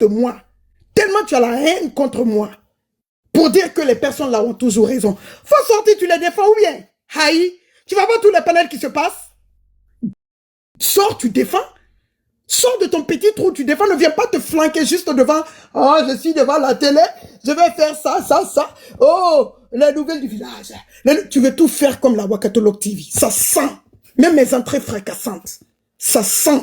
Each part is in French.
de moi. Tellement tu as la haine contre moi. Pour dire que les personnes là ont toujours raison. Faut sortir, tu les défends ou bien? Haï, tu vas voir tous les panels qui se passent. Sors, tu défends. Sors de ton petit trou, tu défends. Ne viens pas te flanquer juste devant. Oh, je suis devant la télé. Je vais faire ça, ça, ça. Oh, les nouvelles du village. Tu veux tout faire comme la Wakatolog TV. Ça sent. Même mes entrées fracassantes. Ça sent.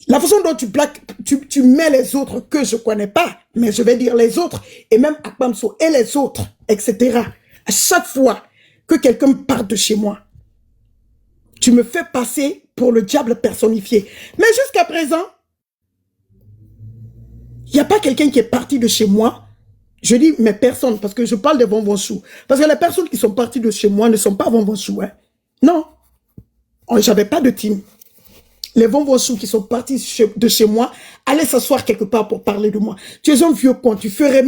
La façon dont tu mets les autres que je ne connais pas, mais je vais dire les autres, et même Akpamso et les autres, etc. À chaque fois que quelqu'un part de chez moi, tu me fais passer pour le diable personnifié. Mais jusqu'à présent, il n'y a pas quelqu'un qui est parti de chez moi. Je dis mes personnes, parce que je parle de Vonvonchou. Parce que les personnes qui sont parties de chez moi ne sont pas Vonvonchou. Hein. Non. J'avais pas de team. Les Vonvonchou qui sont partis de chez moi allaient s'asseoir quelque part pour parler de moi. Tu es un vieux con, tu ferais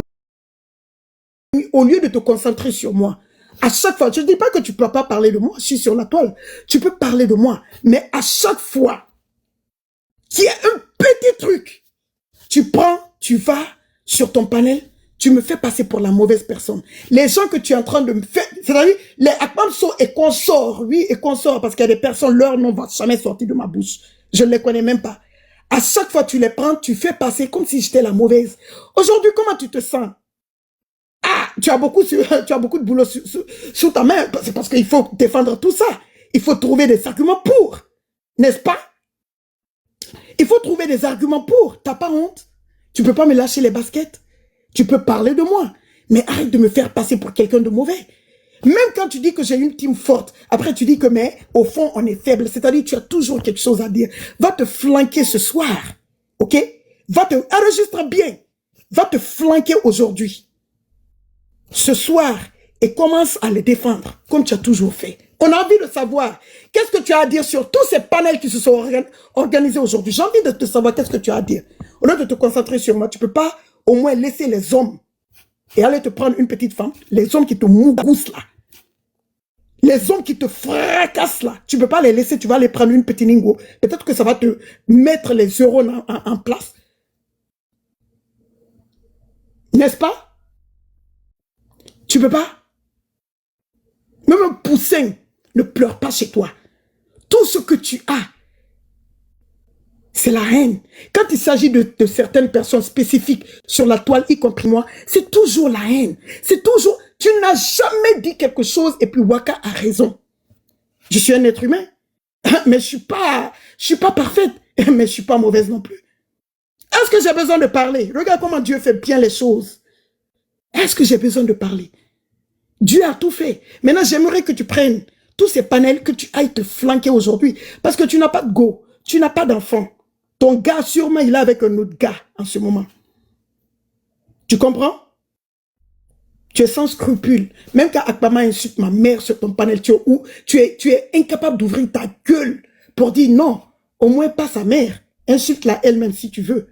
au lieu de te concentrer sur moi. À chaque fois, je ne dis pas que tu ne peux pas parler de moi, je suis sur la toile. Tu peux parler de moi, mais à chaque fois qu'il y a un petit truc, tu prends, tu vas sur ton panel, tu me fais passer pour la mauvaise personne. Les gens que tu es en train de me faire, c'est-à-dire les Akpamso et consorts, oui, et consorts, parce qu'il y a des personnes, leur nom ne va jamais sortir de ma bouche. Je ne les connais même pas. À chaque fois, tu les prends, tu fais passer comme si j'étais la mauvaise. Aujourd'hui, comment tu te sens? Ah, tu as beaucoup de boulot sous ta main. C'est parce qu'il faut défendre tout ça. Il faut trouver des arguments pour. N'est-ce pas? Il faut trouver des arguments pour. T'as pas honte? Tu peux pas me lâcher les baskets? Tu peux parler de moi. Mais arrête de me faire passer pour quelqu'un de mauvais. Même quand tu dis que j'ai une team forte, après tu dis que mais au fond on est faible. C'est-à-dire tu as toujours quelque chose à dire. Va te flanquer ce soir. Ok? Enregistre bien. Va te flanquer aujourd'hui. Ce soir, et commence à les défendre, comme tu as toujours fait. On a envie de savoir, qu'est-ce que tu as à dire sur tous ces panels qui se sont organisés aujourd'hui. J'ai envie de te savoir qu'est-ce que tu as à dire. Au lieu de te concentrer sur moi, tu ne peux pas au moins laisser les hommes et aller te prendre une petite femme, les hommes qui te mougoussent là, les hommes qui te fracassent là, tu ne peux pas les laisser, tu vas les prendre une petite lingo. Peut-être que ça va te mettre les euros en place. N'est-ce pas? Tu peux pas? Même un poussin ne pleure pas chez toi. Tout ce que tu as, c'est la haine. Quand il s'agit de certaines personnes spécifiques sur la toile, y compris moi, c'est toujours la haine. C'est toujours, tu n'as jamais dit quelque chose et puis Waka a raison. Je suis un être humain, mais je suis pas parfaite, mais je suis pas mauvaise non plus. Est-ce que j'ai besoin de parler? Regarde comment Dieu fait bien les choses. Est-ce que j'ai besoin de parler? Dieu a tout fait. Maintenant, j'aimerais que tu prennes tous ces panels, que tu ailles te flanquer aujourd'hui. Parce que tu n'as pas de go. Tu n'as pas d'enfant. Ton gars, sûrement, il est avec un autre gars en ce moment. Tu comprends? Tu es sans scrupule. Même quand Akpama insulte ma mère sur ton panel, tu es incapable d'ouvrir ta gueule pour dire non. Au moins pas sa mère. Insulte-la elle-même si tu veux.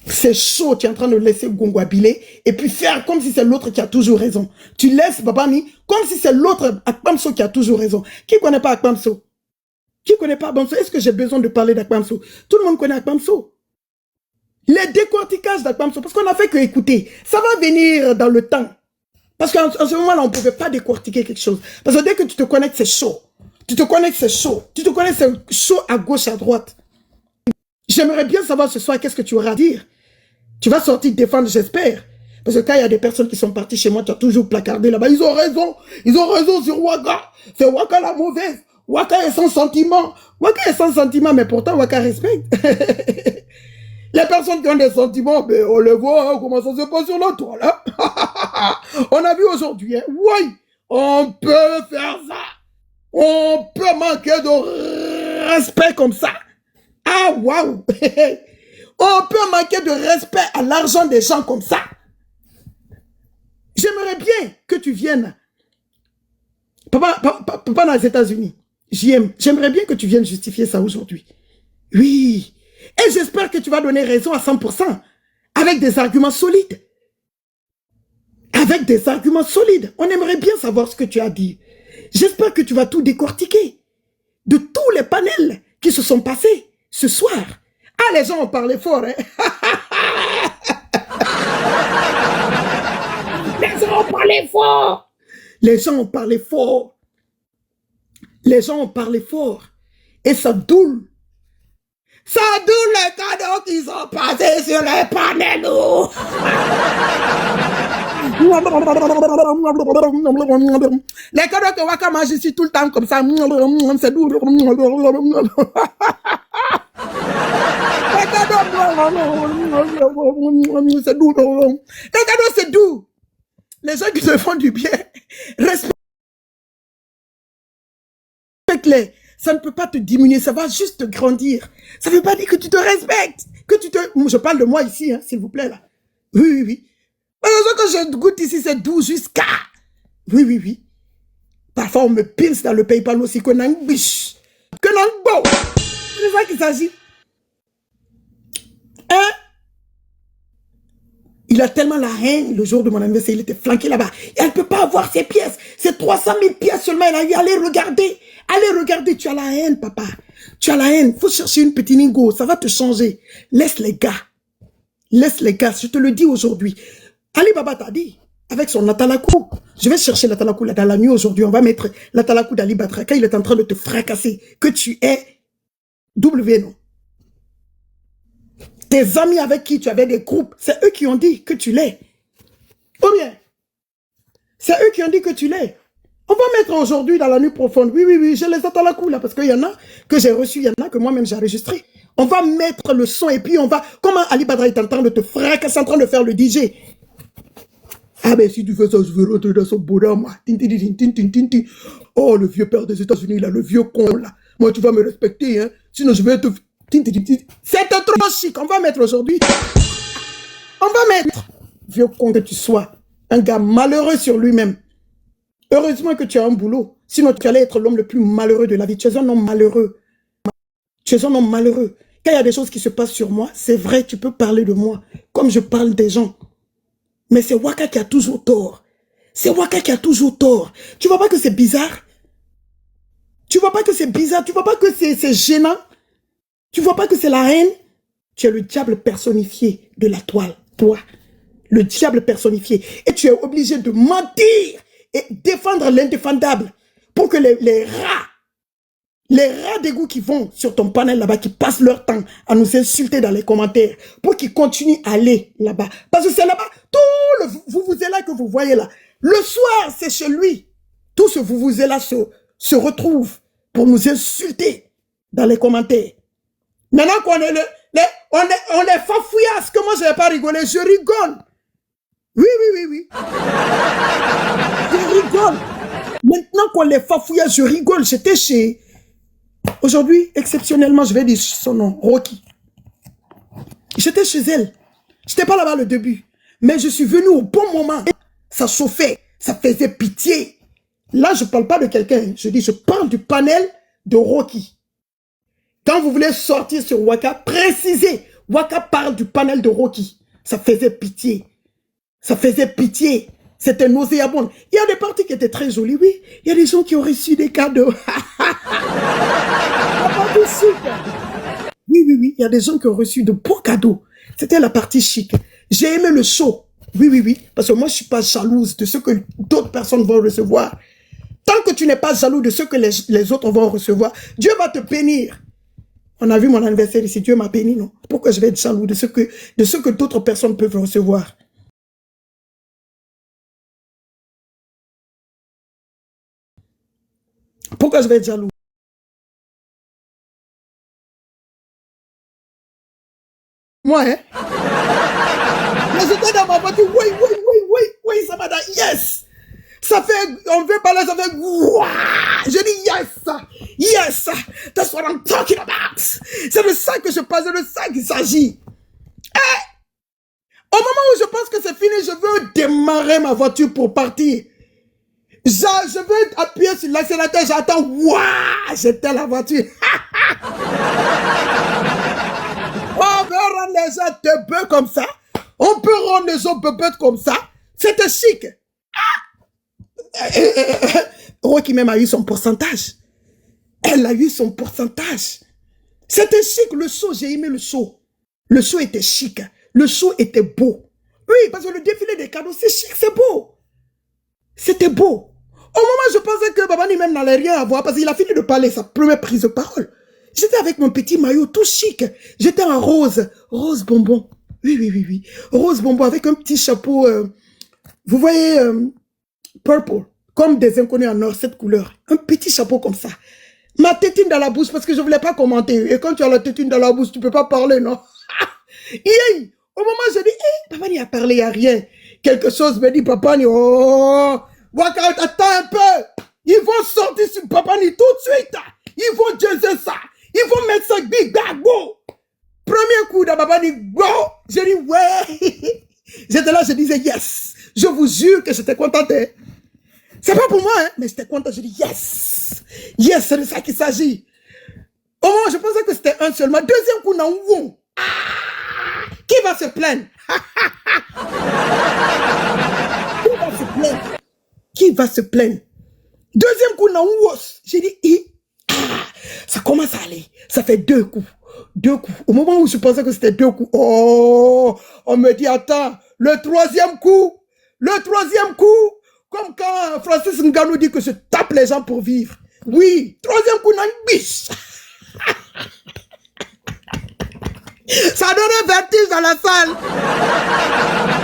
C'est chaud, tu es en train de laisser Gongo habiller et puis faire comme si c'est l'autre qui a toujours raison. Tu laisses Babani comme si c'est l'autre Akpamso qui a toujours raison. Qui connaît pas Akpamso? Qui connaît pas Akpamso? Est-ce que j'ai besoin de parler d'Akpamso? Tout le monde connaît Akpamso. Les décorticages d'Akpamso, parce qu'on n'a fait que écouter. Ça va venir dans le temps. Parce qu'en ce moment-là, on ne pouvait pas décortiquer quelque chose. Parce que dès que tu te connectes, c'est chaud. Tu te connectes, c'est chaud. Tu te connectes, c'est chaud à gauche, à droite. J'aimerais bien savoir ce soir qu'est-ce que tu auras à dire. Tu vas sortir défendre, j'espère. Parce que quand il y a des personnes qui sont parties chez moi, tu as toujours placardé là-bas. Ils ont raison. Ils ont raison sur Waka. C'est Waka la mauvaise. Waka est sans sentiment. Waka est sans sentiment, mais pourtant Waka respecte. Les personnes qui ont des sentiments, ben, on les voit, hein, comment ça se passe sur la toile. Hein? On a vu aujourd'hui, hein? Oui, on peut faire ça. On peut manquer de respect comme ça. Ah, waouh. On peut manquer de respect à l'argent des gens comme ça. J'aimerais bien que tu viennes. Papa dans les États-Unis, j'aimerais bien que tu viennes justifier ça aujourd'hui. Oui. Et j'espère que tu vas donner raison à 100%. Avec des arguments solides. Avec des arguments solides. On aimerait bien savoir ce que tu as dit. J'espère que tu vas tout décortiquer. De tous les panels qui se sont passés ce soir. Ah, les gens ont parlé fort, hein. Les gens ont parlé fort. Les gens ont parlé fort. Les gens ont parlé fort. Et ça doule. Ça doule les cadeaux qui sont passés sur les panels. Les cadeaux que Waka mange ici tout le temps comme ça. C'est doux. Les cadeaux, c'est doux. Les cadeaux, c'est doux. Les gens qui te font du bien, respecte-les. Ça ne peut pas te diminuer, ça va juste te grandir. Ça ne veut pas dire que tu te respectes, que tu te... Je parle de moi ici, hein, s'il vous plaît, là. Oui, oui, oui. Ce que je goûte ici, c'est doux jusqu'à... Oui, oui, oui. Parfois, on me pince dans le PayPal aussi, que n'en biche, que n'en beau. C'est de ça qu'il s'agit. Hein? Il a tellement la haine, le jour de mon anniversaire, il était flanqué là-bas. Elle ne peut pas avoir ses pièces. C'est 300 000 pièces seulement. Elle a eu, allez regarder. Allez regarder, tu as la haine, papa. Tu as la haine. Faut chercher une petite ningo. Ça va te changer. Laisse les gars. Laisse les gars. Je te le dis aujourd'hui. Ali Baba t'a dit, avec son Latalakou. Je vais chercher Latalakou là dans la nuit aujourd'hui. On va mettre Latalakou d'Ali Batraka. Il est en train de te fracasser. Que tu es W, non? Tes amis avec qui tu avais des groupes, c'est eux qui ont dit que tu l'es. Ou bien, c'est eux qui ont dit que tu l'es. On va mettre aujourd'hui dans la nuit profonde. Oui, oui, oui, je les attends la coup là, parce qu'il y en a que j'ai reçu, il y en a que moi-même j'ai enregistré. On va mettre le son et puis on va... Comment Ali Badra est en train de te fracasser, en train de faire le DJ. Ah ben si tu fais ça, je vais rentrer dans son bonhomme, moi. Oh, le vieux père des États-Unis, là, le vieux con, là. Moi, tu vas me respecter, hein. Sinon, je vais te... C'est trop chic. On va mettre aujourd'hui. On va mettre. Vieux con que tu sois. Un gars malheureux sur lui-même. Heureusement que tu as un boulot. Sinon, tu allais être l'homme le plus malheureux de la vie. Tu es un homme malheureux. Tu es un homme malheureux. Quand il y a des choses qui se passent sur moi, c'est vrai, tu peux parler de moi. Comme je parle des gens. Mais c'est Waka qui a toujours tort. C'est Waka qui a toujours tort. Tu vois pas que c'est bizarre? Tu vois pas que c'est bizarre? Tu vois pas que c'est gênant? Tu vois pas que c'est la haine? Tu es le diable personnifié de la toile, toi. Le diable personnifié. Et tu es obligé de mentir et défendre l'indéfendable pour que les rats d'égout qui vont sur ton panel là-bas, qui passent leur temps à nous insulter dans les commentaires, pour qu'ils continuent à aller là-bas. Parce que c'est là-bas, tout le vous-vous-là que vous voyez là. Le soir, c'est chez lui. Tout ce vous-vous-là se retrouve pour nous insulter dans les commentaires. Maintenant qu'on est on est fafouillasse, que moi je n'ai pas rigolé, je rigole. Oui, oui, oui, oui. Je rigole. Maintenant qu'on les fafouillasse, je rigole. J'étais chez... Aujourd'hui, exceptionnellement, je vais dire son nom, Rocky. J'étais chez elle. Je n'étais pas là-bas le début. Mais je suis venu au bon moment. Ça chauffait, ça faisait pitié. Là, je ne parle pas de quelqu'un. Je dis, je parle du panel de Rocky. Quand vous voulez sortir sur Waka, précisez. Waka parle du panel de Rocky. Ça faisait pitié. Ça faisait pitié. C'était nauséabond. Il y a des parties qui étaient très jolies, oui. Il y a des gens qui ont reçu des cadeaux. Oui, oui, oui. Il y a des gens qui ont reçu de beaux cadeaux. C'était la partie chic. J'ai aimé le show. Oui, oui, oui. Parce que moi, je ne suis pas jalouse de ce que d'autres personnes vont recevoir. Tant que tu n'es pas jaloux de ce que les autres vont recevoir, Dieu va te bénir. On a vu mon anniversaire ici, Dieu m'a béni, non? Pourquoi je vais être jaloux de ce que d'autres personnes peuvent recevoir? Pourquoi je vais être jaloux? Moi, hein? Mais j'étais dans ma voiture, oui, oui, oui, oui, oui, ça m'a dit, yes! Ça fait, on veut parler, ça fait, wouah! Je dis, yes, that's what I'm talking about. C'est de ça que je parle, c'est de ça qu'il s'agit. Au moment où je pense que c'est fini, je veux démarrer ma voiture pour partir. Je veux appuyer sur l'accélérateur, j'attends, wouah! J'étais la voiture. On peut rendre les gens teubeux comme ça. On peut rendre les gens bebêtes comme ça. C'était chic. Rocky même a eu son pourcentage. Elle a eu son pourcentage. C'était chic, le show, j'ai aimé le show. Le show était chic, le show était beau. Oui, parce que le défilé des cadeaux, c'est chic, c'est beau. C'était beau. Au moment où je pensais que Babani même n'allait rien avoir, parce qu'il a fini de parler, sa première prise de parole. J'étais avec mon petit maillot tout chic. J'étais en rose, rose bonbon. Oui, oui, oui, oui. Rose bonbon avec un petit chapeau, vous voyez, purple, comme des inconnus en or, cette couleur. Un petit chapeau comme ça. Ma tétine dans la bouche, parce que je ne voulais pas commenter. Et quand tu as la tétine dans la bouche, tu ne peux pas parler, non? Et au moment où je dis, papa n'y a parlé, il n'y a rien. Quelque chose me dit, papa n'y, oh, Waka, attends un peu. Ils vont sortir sur papa n'y tout de suite. Ils vont jazzer ça. Ils vont mettre ça big bag, go. Premier coup dans papa n'y, go. J'ai dit, ouais. J'étais là, je disais, yes. Je vous jure que j'étais contente. Hein. C'est pas pour moi, hein, mais j'étais contente. Je dis, yes. Yes, c'est de ça qu'il s'agit. Au moment, je pensais que c'était un seulement. Deuxième coup, non, wow. Qui va se plaindre? Qui va se plaindre? Qui va se plaindre? Deuxième coup, non, j'ai dit, ça commence à aller. Ça fait deux coups. Deux coups. Au moment où je pensais que c'était deux coups, oh, on me dit, attends, le troisième coup, comme quand Francis Ngannou dit que je tape les gens pour vivre. Oui, troisième coup, non, biche. Ça donnait vertige dans la salle.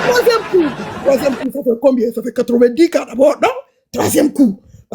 Troisième coup, ça fait combien? Ça fait 90 cas d'abord, non? Troisième coup.